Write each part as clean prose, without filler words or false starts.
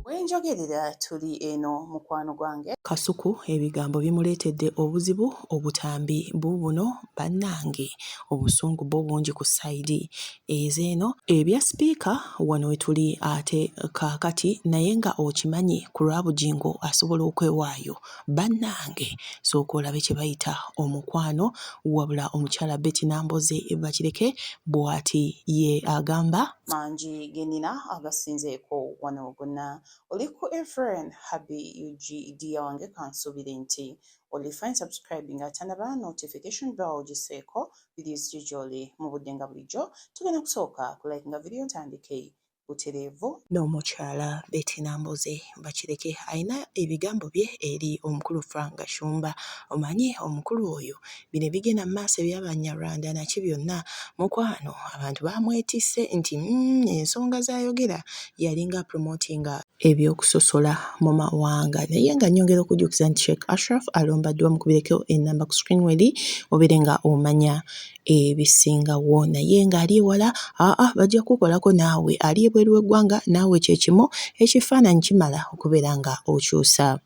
Wenjogerera tuli eno mukwano gwange Kasuku ebigambo bimuleetedde obuzibu obutambi buubuno bannange obusungu bwo bungi ku sayidi ezeeno ebya sipiika wano we tuli ate kaakati naye nga okimanyi ku lwa bujingo asobola okwewaayo bannange sooka olabe kye bayita omukwano wabula omukyala Betty Namboze bakireke bw'ati ye agamba mangi genina agasinzeeko wano gonna oli ku friend happy UGD wange kansubire nti oli fine subscribing atanaba notification bell giseeko videos jijoli mu budde nga bulijjo tugenda kusooka kulayikinga video ntandike butereevu n'omukyala Betty Namboze bakireke alina ebigambo bye eri omukulu Frank Shumba omanyi omukulu oyo bino bigenda mu maaso eby'Abanyarwanda naki byonna mukwano abantu bamwetisse nti ensonga z'ayogera yalinga promotinga ebyokusosola mu mawanga naye nga nnyongera okujjukiza nti Sheikh Ashraf alombaddwa mukubireko ennamba ku screen weri obeere nga omanya ebisingawo naye ng'ali ewala bajja kukolako naawe ali ebweru w'eggwanga naawe kyekimu ekifaananyi kimala okubeera nga okyusa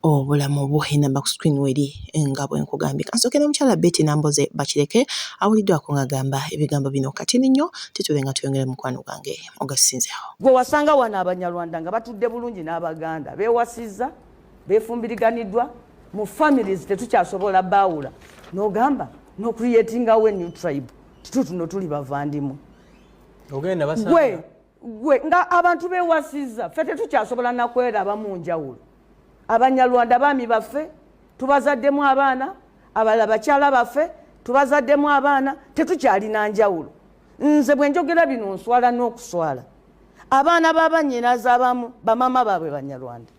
obulamu bwo ennamba ku screen weri nga bwe nkugambye kansookera omukyala Betty Namboze bakireke awuliddwako ng'agamba ebigambo bino kati nnyo titube nga tuyongera mukwano gwange ogasinzeewo gwe wasanga wano Abanyarwanda nga batudde bulungi n'Abaganda beewasizza beefumbiriganiddwa mu families tetukyasobola baawula n'ogamba n'okuriyetingawo new tribe titutuno tuli bavandimu ogenda basanga gwe nga abantu beewasizza ffe tetukyasobola nakweraba mu njawulo Abanyarwanda baami baffe tubazaddemu abaana abalala bakyala baffe tubazaddemu abaana tetukyalina njawulo nze bwe njogera bino nswala n'okuswala abaana b'abannyinaze abamu bamama baabwe Banyarwanda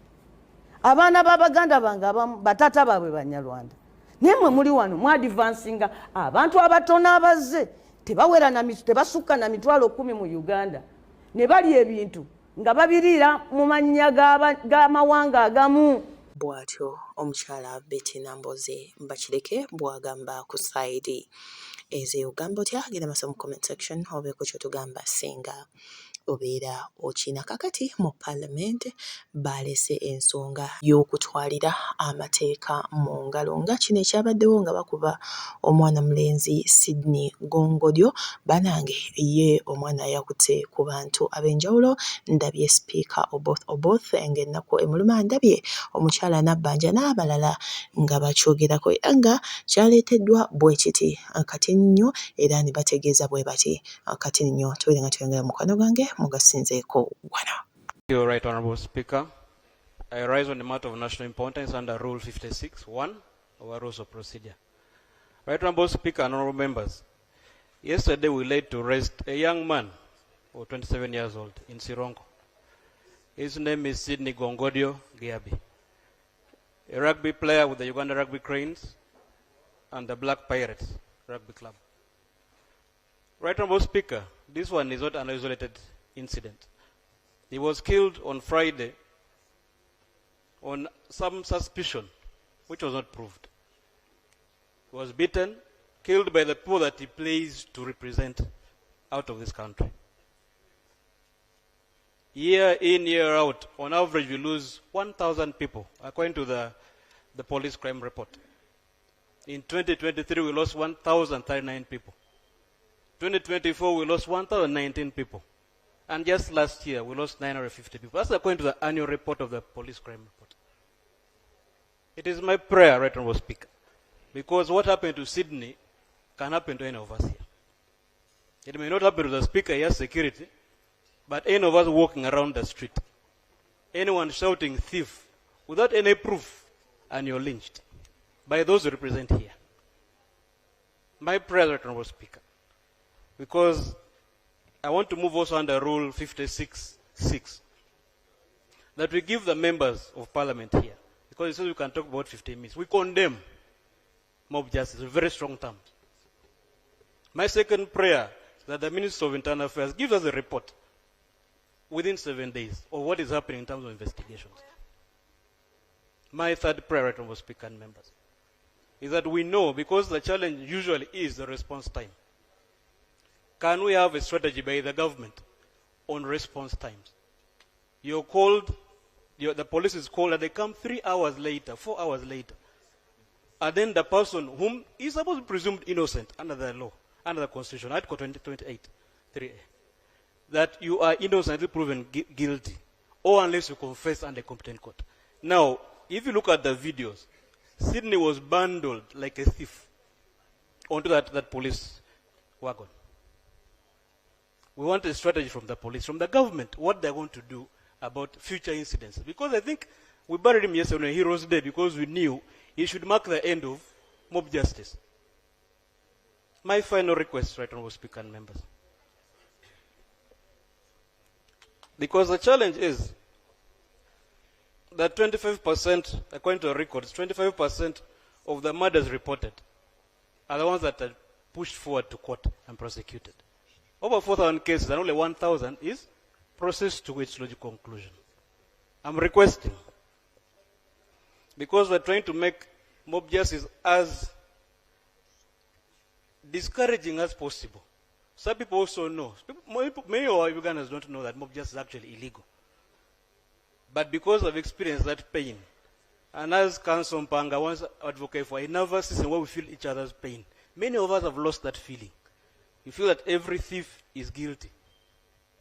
abaana b'Abaganda bange abamu batata baabwe Banyarwanda naye mwe muli wano mwadvansinga abantu abatono abazze tebasukka na mitwalo 10 mu Uganda ne bali ebintu nga babiriira mu mannya g'amawanga agamu bw'atyo omukyala Betty Namboze bakireke bw'agamba ku sayidi ezo ogamba otya genda masa mu comment section obeeko kyotugamba singa obeera okina kakati mu Parliament balese ensonga y'okutwalira amateeka mu ngalo nga kino ekyabaddewo nga bakuba omwana mulenzi Sydney Gongodyo banange ye omwana yakutte ku bantu ab'enjawulo ndabye speaker Oboth ng'ennaku emuluma ndabye omukyala Nabbanja n'abalala nga bakyogerako nga kyaleeteddwa bwe kiti kati nnyo era ne bategeeza bwe bati kati nnyo tubeere nga tuyongera mukwano gwange mugasinzeeko wano. Thank you, Right Honourable Speaker. I rise on a matter of national importance under Rule 56(1) of our Rules of Procedure. Right Honourable Speaker and honourable members, yesterday we laid to rest a young man, 27 years old, in Sirongo. His name is Sydney Gongodyo Giabi, a rugby player with the Uganda Rugby Cranes and the Black Pirates Rugby Club. Right Honourable Speaker, this one is not an isolated incident. He was killed on Friday on some suspicion which was not proved. He was beaten, killed by the people that he plays to represent out of this country. Year in, year out, on average we lose 1,000 people, according to the police crime report. In 2023 we lost 1,039 people. 2024 we lost 1,019 people. And just last year we lost 950 people. That's according to the annual report of the police crime report. It is my prayer, Right Honourable Speaker, because what happened to Sydney can happen to any of us here. It may not happen to the Speaker, he has security, but any of us walking around the street, anyone shouting thief without any proof, and you're lynched by those who represent here. My prayer, Right Honourable Speaker, because I want to move also under Rule 56(6), that we give the members of Parliament here, because it says we can talk about 15 minutes. We condemn mob justice with very strong terms. My second prayer is that the Minister of Internal Affairs gives us a report within 7 days of what is happening in terms of investigations. My third prayer, Right Honourable Speaker and members, is that we know, because the challenge usually is the response time, can we have a strategy by the government on response times? You're called the police is called and they come 3 hours later, 4 hours later. And then the person whom is supposed to be presumed innocent under the law, under the Constitution, Article 28, 3A, that you are innocently proven guilty, or unless you confess under a competent court. Now, if you look at the videos, Sydney was bundled like a thief onto that police wagon. We want a strategy from the police, from the government, what they're going to do about future incidents. Because I think we buried him yesterday on a Heroes Day because we knew he should mark the end of mob justice. My final request, right, Honorable Speaker and members. Because the challenge is that 25%, according to the records, 25% of the murders reported are the ones that are pushed forward to court and prosecuted. Over 4,000 cases and only 1,000 is processed to its logical conclusion. I'm requesting, because we're trying to make mob justice as discouraging as possible. Some people also know, many of our Ugandans don't know that mob justice is actually illegal. But because I've experienced that pain, and as Council Mpanga once advocated for a nervous system where we feel each other's pain, many of us have lost that feeling. You feel that every thief is guilty,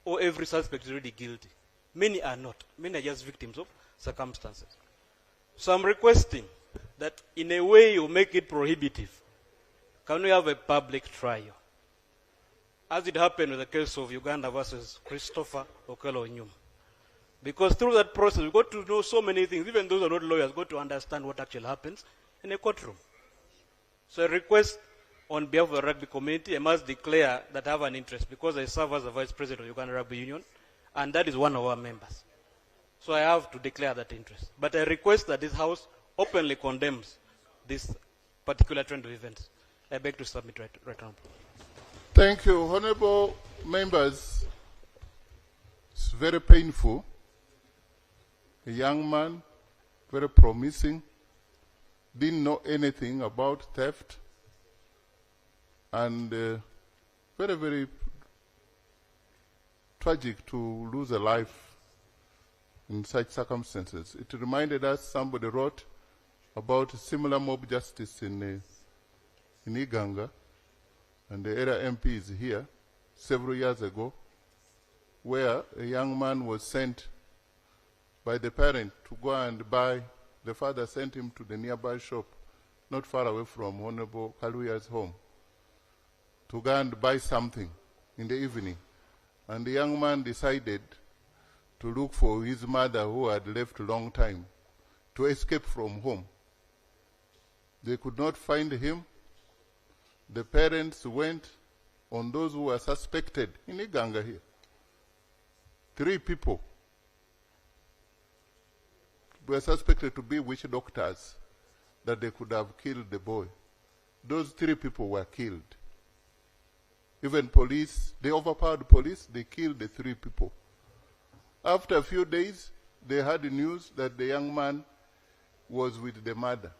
or every suspect is already guilty. Many are not. Many are just victims of circumstances. So I'm requesting that in a way you make it prohibitive. Can we have a public trial? As it happened with the case of Uganda versus Christopher Okello Nyuma. Because through that process, we got to know so many things. Even those who are not lawyers got to understand what actually happens in a courtroom. So I request on behalf of the rugby community, I must declare that I have an interest because I serve as the Vice President of Uganda Rugby Union, and that is one of our members. So I have to declare that interest. But I request that this House openly condemns this particular trend of events. I beg to submit right now. Thank you, honorable members. It's very painful. A young man, very promising, didn't know anything about theft, and very, very tragic to lose a life in such circumstances. It reminded us, somebody wrote about similar mob justice in Iganga, and the area MP is here, several years ago, where a young man was sent by the parent to go and buy. The father sent him to the nearby shop, not far away from Honorable Kaluya's home, to go and buy something in the evening. And the young man decided to look for his mother, who had left a long time, to escape from home. They could not find him. The parents went on those who were suspected in Iganga here. 3 people were suspected to be witch doctors, that they could have killed the boy. Those 3 people were killed. Even police, they overpowered police, they killed the 3 people. After a few days, they had the news that the young man was with the mother.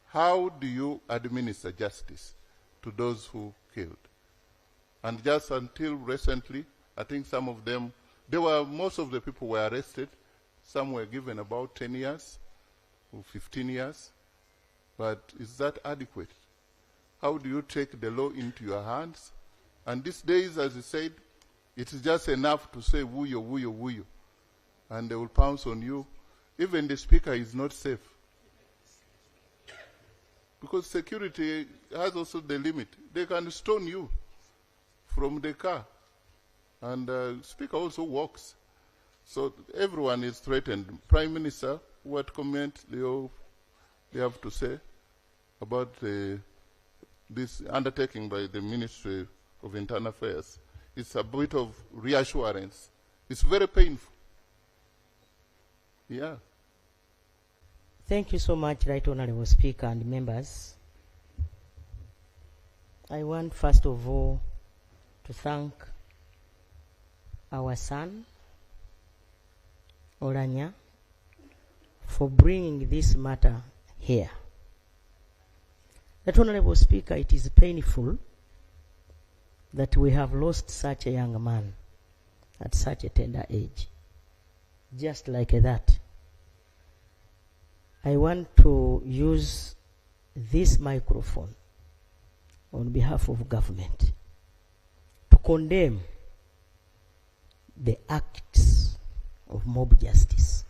How do you administer justice to those who killed? And just until recently, I think some of them, most of the people were arrested. Some were given about 10 years or 15 years. But is that adequate? How do you take the law into your hands? And these days, as you said, it is just enough to say wuyo, wuyo, wuyo. And they will pounce on you. Even the speaker is not safe. Because security has also the limit. They can stone you from the car. And the speaker also walks. So everyone is threatened. Prime Minister, what comment do you have to say about this undertaking by the Ministry of Internal Affairs? It's a bit of reassurance. It's very painful. Yeah. Thank you so much, Right Honorable Speaker and members. I want first of all to thank our son, Oranya, for bringing this matter here. Right Honorable Speaker, it is painful that we have lost such a young man at such a tender age. just like that. I want to use this microphone on behalf of government to condemn the acts of mob justice.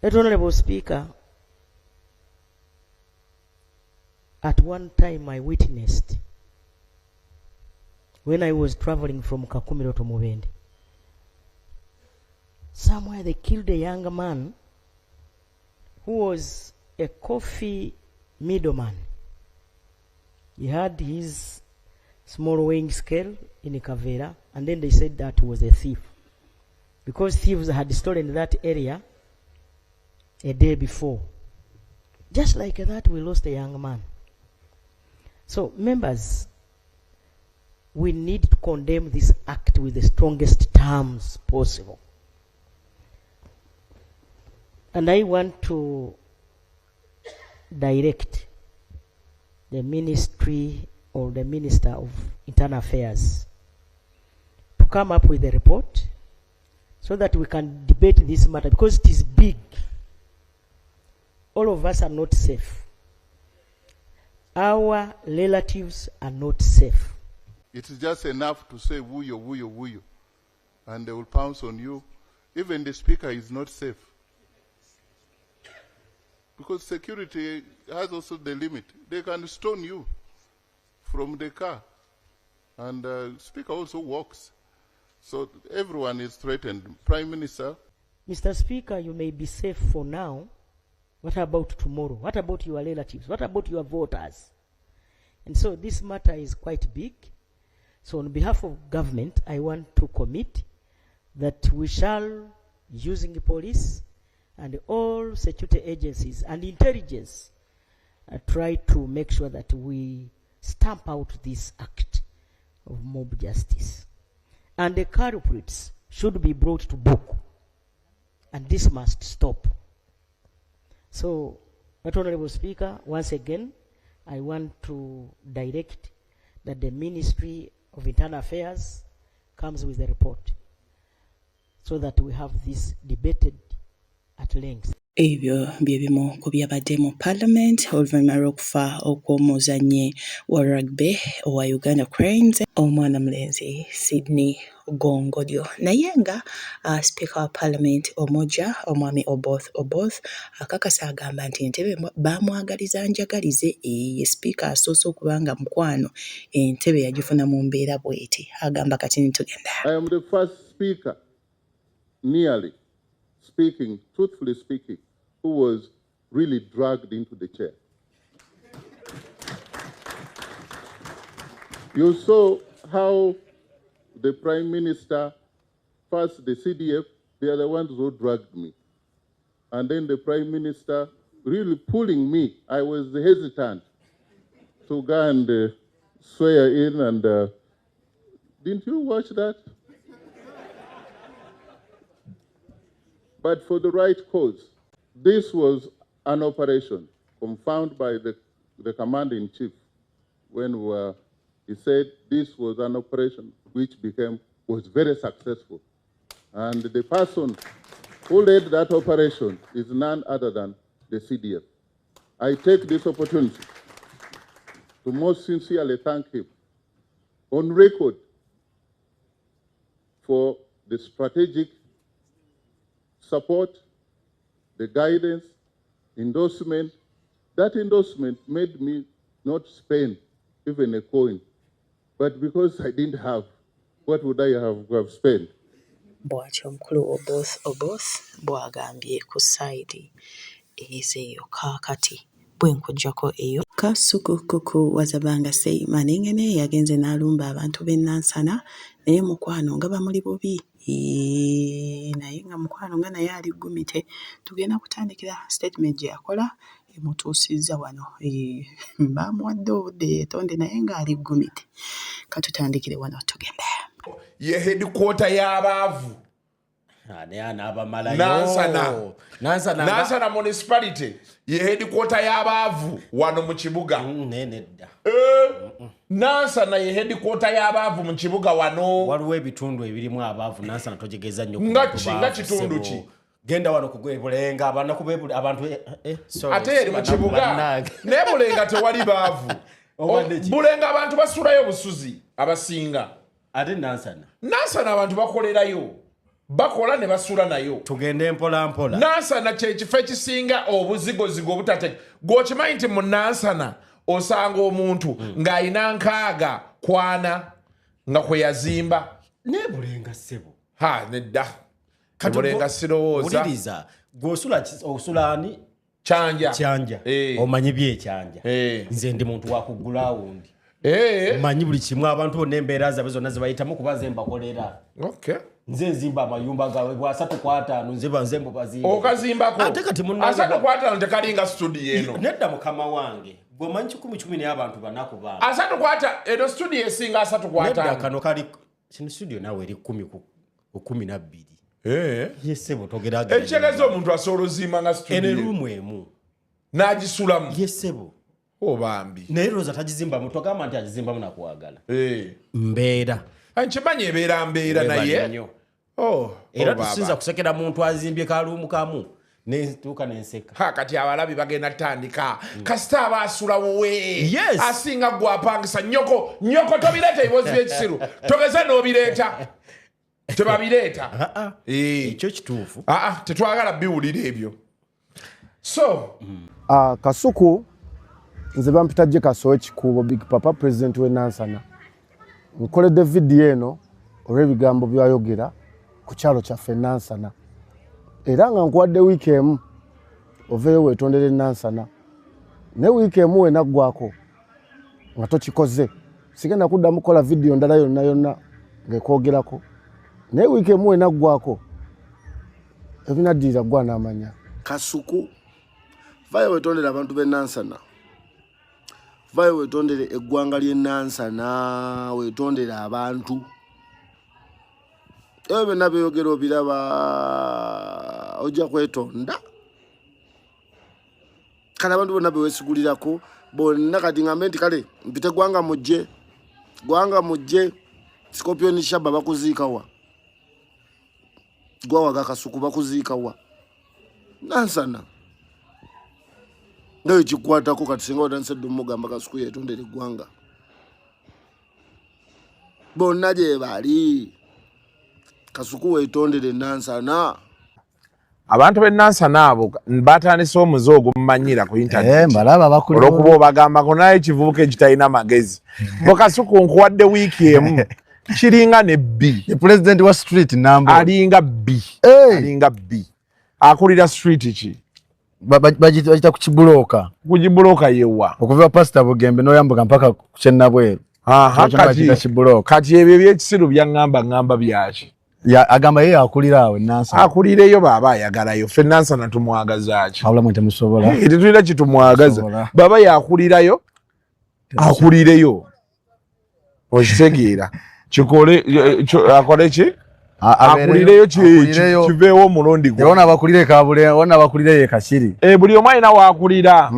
Honorable Speaker, at one time I witnessed when I was traveling from Kakumiro to Mubende. Somewhere they killed a young man who was a coffee middleman. He had his small weighing scale in Kavera, and then they said that he was a thief, because thieves had stolen that area a day before. Just like that, we lost a young man. So, members, we need to condemn this act with the strongest terms possible. And I want to direct the Ministry or the Minister of Internal Affairs to come up with a report so that we can debate this matter, because it is big. All of us are not safe. Our relatives are not safe. It is just enough to say wuyo, wuyo, wuyo, and they will pounce on you. Even the speaker is not safe. Because security has also the limit. They can stone you from the car. And the speaker also walks. So everyone is threatened. Prime Minister. Mr. Speaker, you may be safe for now. What about tomorrow? What about your relatives? What about your voters? And so this matter is quite big. So on behalf of government, I want to commit that we shall, using the police and all security agencies and intelligence, try to make sure that we stamp out this act of mob justice. And the culprits should be brought to book. And this must stop. So, Honorable Speaker, once again, I want to direct that the Ministry of Internal Affairs comes with a report so that we have this debated at length. Ebyo bye bimu ku byabadde mu Parliament oluvannyuma lw'okufa okw'omuzannyi wa rugby owa Uganda Cranes omwana mulenzi Sydney Gongolyo. Naye nga Speaker wa Parliament omujja omwami Oboth akakasa agamba nti entebe baamwagaliza njagalize ye Speaker asoose okuba nga mukwano entebe yagifuna mu mbeera bw'eti. Agamba kati nitugenda. I am the first speaker, nearly speaking, truthfully speaking, who was really dragged into the chair. You saw how the Prime Minister, first the CDF, they are the ones who dragged me. And then the Prime Minister really pulling me. I was hesitant to go and swear in. And didn't you watch that? But for the right cause. This was an operation confirmed by the Commander-in-Chief when he said this was an operation which was very successful. And the person who led that operation is none other than the CDF. I take this opportunity to most sincerely thank him on record for the strategic support, the guidance, endorsement. That endorsement made me not spend even a coin. But because I didn't have, what would I have spent? Bw'atyo omukulu Oboth bw'agambye ku sayidi ezeeyo kaakati bwenkujjako eyo Kasukukuku Wazabanga Sei Manengene yagenze n'alumba abantu b'e Nansana naye mukwano nga bamuli bubi naye nga mukwano nga naye ali ggumite. Tugenda kutandikira statement gye yakola emutuusizza wano baamuwadde obudde yeetonde naye ng'ali ggumite. Katutandikire wano tugenda. Ye headquarter y'abaavu Nansana municipality ye headquarter y'abaavu wano mu kibuga. Nansana ye headquarter y'abaavu mu kibuga wano. Waliwo ebitundu ebirimu abaavu Nansana tojegeza nnyo. Nga kitundu ki? Genda wano kugwebulenga abantu sorry. Ate eri mu kibuga. Ne Bulenga tewali baavu. Bulenga abantu basulayo busuzi abasinga. Ate Nansana abantu bakolerayo. Bakola ne basula nayo. Tugende mpola. Nansana kyekifo ekisinga obuzigozigo obutate. Gwokimanyi nti mu Nansana osanga omuntu ng'ayina nkaaga kwana nga kwe yazimba. Ne Bulenga ssebo. Nedda. Bulenga sirowooza. Uliriza. Osulani Kyanja. Omanyi byekyanja. Nze ndi muntu wa ku ground. Manyi buli kimu abantu bonna embeera zaabwe zonna ze bayitamu kuba ze mbakolera. Okay. Nze nzimba amayumba gaabwe bwa 3-5 nze mbo bazimba. Okazimbako. Ate kati munnange 3-5 tekalinga studio eno. Nedda mukama wange. Bwomanyi 10 n'abantu banaku bana. 3-5 eno studio esinga 3-5. Nedda kano kali kino studio nawe eri 12. Yesebo togeraga. Ekyelezo omuntu asobola ozimba nga studio. Ene room emu. N'agisulamu. Yesebo. Bambi. Naye Roza tagizimba mu togamba nti agizimbamu nakwagala. Mbeera. Ankimanyi ebeera mbeera naye. Era tusinza kusekera muntu azimbye kalumu kamu. Netuuka nenseka. Kati abalabi bagenda tandika. Kasita abaasula wowe. Yes. Asinga gwapangisa nyoko tobireeta ebibozi by'ekisiru. Togeze n'obireeta. Tebabireeta. Ekyo kituufu. Tetwagala biwulira ebyo. So. Kasuku. Nze bampita je Kasowe Kikuubo Big Papa President we Nansana. Nkoledde video eno olw'ebigambo byayogera ku kyalo kyaffe Nansana. Era nga nkuwadde wiiki emu oveeyo weetondere Nansana. Ne wiiki emu wenaggwako nga tokikoze. Sigenda kuddamu kukola video ndala yonna ng'ekwogerako. Ne wiiki emu wenaggwako ebinaddirira gwa n'amanya. Kasuku vayo weetondere abantu b'e Nansana. Vayo wetondere eggwanga ly'e Nansana, wetondere abantu. Ebyo byonna byogera obiraba ojja kwetonda. Kale abantu bonna beweesigulirako bonna kati ngambe nti kale mpite gwanga mujje Scorpion Shaba bakuziika wa. Gwawaga Kasuku bakuziika wa. Nansana. Ngayo kikwatako kati singa otansedde omugamba Kasuku yetondere eggwanga. Bonna gye bali. Kasuku wetondere Nansana. Abantu b'e Nansana abo batandise omuze ogumanyira ku internet. Mbalaba bakulira. Olwokuba obagambako naye ekivubuka ekitalina magezi. Bo Kasuku nkuwadde wiiki emu. Kiringa ne B. The president wa street number. Alinga B. Akulira street ki? Bagita kukibuloka. Kugibuloka yewa. Okuva pastor Bugembe noyambuka mpaka kukyennabweru. Kati ebyo by'ekisiru byangamba byaki. Agamba yeye akulira awe Nansana. Akulireyo baba ayagalayo. Ffe Nansana tumwagaza ki? Awula mwete musobola. Tetulina kitumwagaza. Baba yakulirayo. Akulireyo. Okitegeera. Akole ki? Akulireyo kiveewo omulundi gwo. Yona abakulire kabule, wona abakulire ye Kashiri. Buli omu alina waakulira.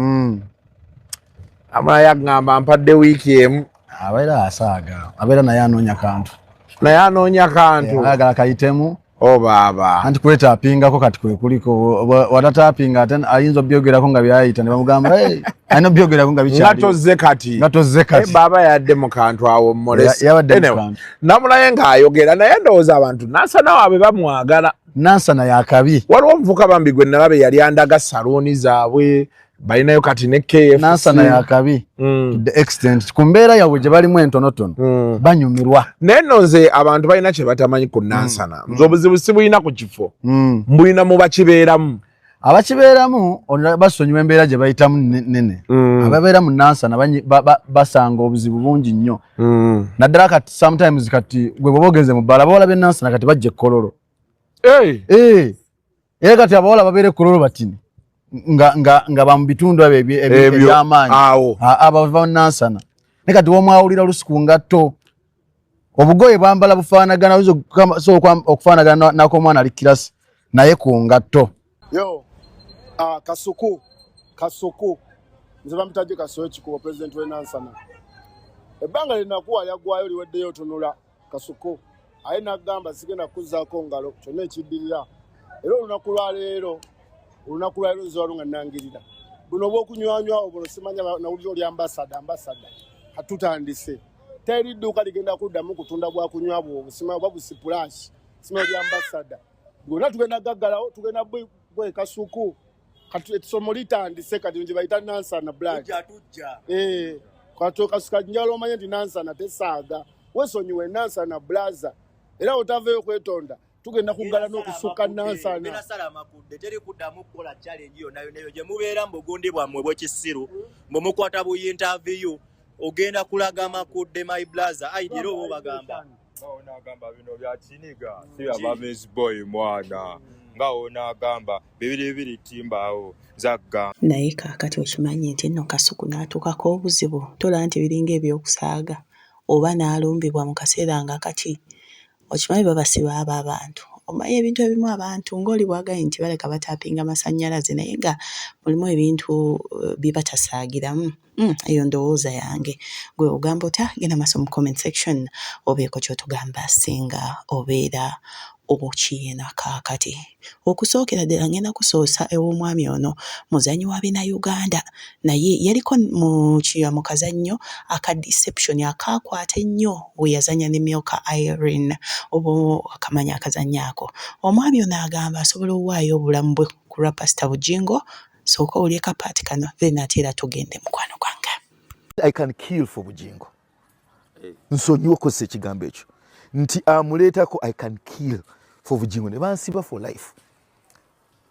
Amala yagamba mpadde wiiki emu. Abeera asaaga. Abeera naye anoonya kantu. Ayagala kayitemu. Baba. Anti kuleta apingako kati kwe kuliko. Watata apinga ate ayinza obyogerako nga byayita ne bamugamba ayina obyogerako nga bikyali. Ngatoze kati. Baba yadde mu kantu awo mmolesi. Anyway, namulaye ng'ayogera naye ndowooza abantu Nansana waabe bamwagala. Nansana yakabi. Waliwo omuvuka bambi gwe nalabe yali andaga salooni zaabwe. Balinayo kati ne KFC. Nansana yakabi. To the extent. Kumbeera yawe gye balimu entonotono. Banyumirwa. Neno nze abantu balina kye batamanyi ku Nansana. Nze obuzibu si bulina ku kifo. Mbulina mu bakibeeramu. Abakibeeramu basonyiwa embeera gye bayitamu nene. Ababeera mu Nansana basanga obuzibu bungi nnyo. Naddala kati sometimes kati gwe bwogeze mu bbala abawala b'e Nansana kati bajja ekkololo. Era kati abawala babeera ekkololo batini. nga bamubitundu eby'amaanyi abava Nansana ne kati womwawulira lusuku ngatto obugoye bwambala bufaanagana so okufaanagana nako omwana ali kirasi naye ku ngatto. Kasuku nze bamutaje Kasowe Kikuubo president we Nansana. ebbanga linakuwa yagwayo liweddeyo tunula kasuku aye nagamba sigenda kuzzaako ngalo kyonna ekiddirira era olunaku lwaleero nziwalo nga nangirira buno obwokunywanywa buno simanya nawulira oli ambasada hatutandise teri dduuka ligenda kuddamu kutunda bwakunywa bwo obusima oba busipulashi sima oli ambasada bwonna tugenda gaggalawo tugenda bwe kasuku kati etsomo litandise kati nje bayita nansana blood kasuka njalo omanye nti nansana tesaaga wesonyiwe nansana blaza era otaveyo kwetonda tugenda kuggala n'okusuka nansana era sala makudde teri kuddamu kukola challenge yonna gye mubeera mbugundi bwammwe bwekisiru mwe mukwata bu interview ogenda kulaga makudde my blaza aidira obo bagamba onagamba bino bya kiniga si abamezi boy mwana nga onagamba bibiri timbaawo zagga naye kaakati okimanyi nti nno kasuku n'atuukako obuzibu tola nti biringa ebyokusaaga oba n'alumbibwa mu kaseera nga kati okimanyi babasiba abo abantu omanyi ebintu ebimu abantu ng'oli bwagaye nti baleka bataapinga amasannyalaze naye nga mulimu ebintu bibatasaagiramu eyo ndowooza yange gwe ogamba otya genda maaso mu comment section obeeko kyotugamba singa obeera okiyina kaakati okusookera ddala ngenda kusoosa ew'omwami ono muzannyi wa bina Uganda naye yaliko mu kazannyo aka deception akakwata ennyo we yazanya ne Milka Irene oba akamanya akazannyo ako omwami ono agamba asobola owaayo obulamu bwe ku lwa Pastor Bujingo sooka olye kapaati kano then ate era tugende mukwano gwange. I can kill for Bujingo nsonyiwa okozesa ekigambo ekyo nti amuleetako I can kill for Bujingo ne bansiba for life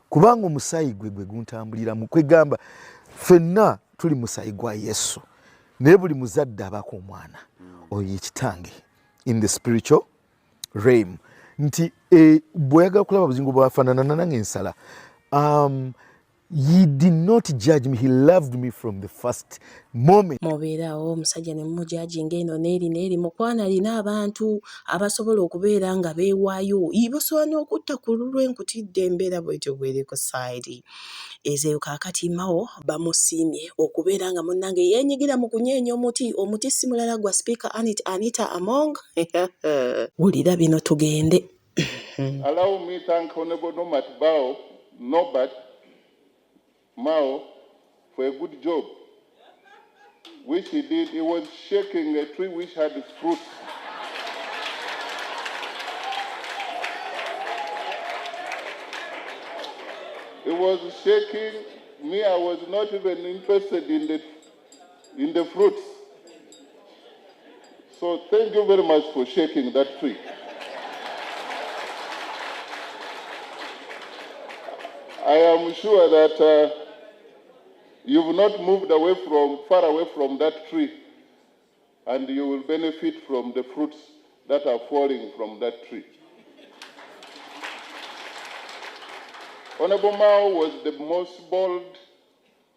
kubanga omusaayi gwe guntambuliramu kwegamba ffenna tuli musaayi gwa Yesu naye buli muzadde abaako omwana oyo ekitange in the spiritual realm nti bw'oyagala kulaba Bujingo bwafaanana nange ensala he did not judge me, he loved me from the first moment. Mubeerawo omusajja ne mujajinga eno neeri mukwana alina abantu abasobola okubeera nga beewaayo ibosobola okutta ku lw'enkutidde embeera bwetyo bweri ku side ezeyo kaakati mawo bamusiimye okubeera nga munnange yeenyigira mu kunyeenya omuti si mulala gwa speaker Anita Among wulira bino tugende. Allow me thank Honorable Norbert Mao for a good job which he did. He was shaking a tree which had its fruit. He was shaking me. I was not even interested in the fruits. So thank you very much for shaking that tree. I am sure that you've not moved far away from that tree, and you will benefit from the fruits that are falling from that tree. Honorable Mao was the most bold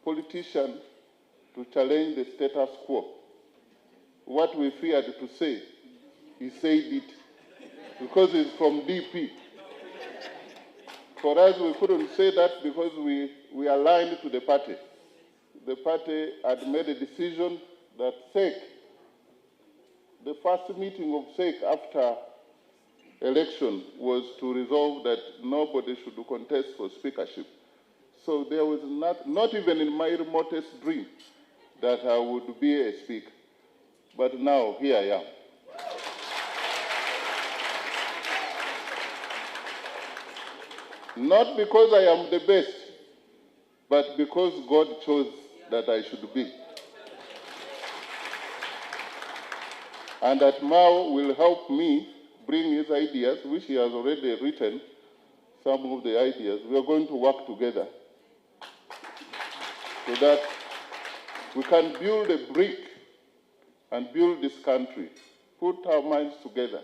politician to challenge the status quo. What we feared to say, he said it, because he's from DP. For us, we couldn't say that because we aligned to the party. The party had made a decision that SEC, the first meeting of SEC after election was to resolve that nobody should contest for speakership. So there was not even in my remotest dream that I would be a speaker. But now, here I am. Not because I am the best, but because God chose that I should be. And that Mao will help me bring his ideas, which he has already written, some of the ideas. We are going to work together so that we can build a brick and build this country, put our minds together.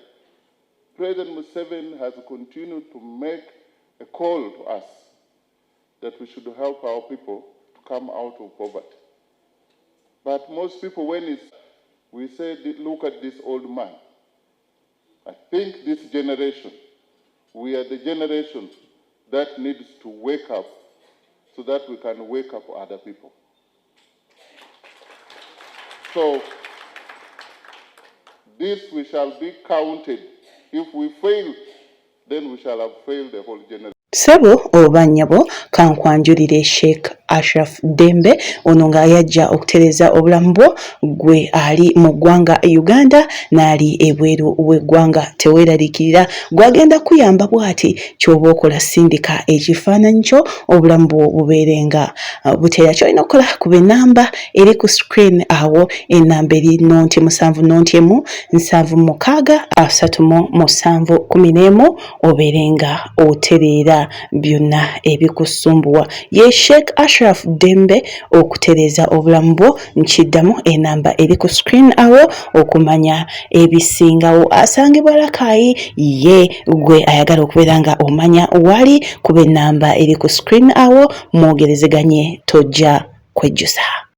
President Museveni has continued to make a call to us that we should help our people to come out of poverty. But most people, when we say, look at this old man, I think this generation, we are the generation that needs to wake up so that we can wake up other people. So This we shall be counted. If we fail, then we shall have failed the whole generation. Sebo oba nnyabo kankwanjulire Sheikh Ashraf Dembe ono nga yajja okutereza obulamu bwo gwe ali mu ggwanga Uganda n'ali ebweru w'eggwanga teweeraliikirira gwagenda kuyamba bw'ati ky'oba okola sindika ekifaananyi kyo obulamu bwo bubeerenga buteera ky'olina okukola kuba ennamba eri ku screen awo ennamba eri nonti 7 7 obeerenga otereera byonna ebikusumbuwa ye Sheikh Ashraf Dembe okutereza obulamu bwo nkiddamu enamba eri ku screen awo okumanya ebisingawo asangibwa Rakai ye gwe ayagala okubeera nga omanya wali kuba enamba eri ku screen awo mwogerezeganye tojja kwejjusa.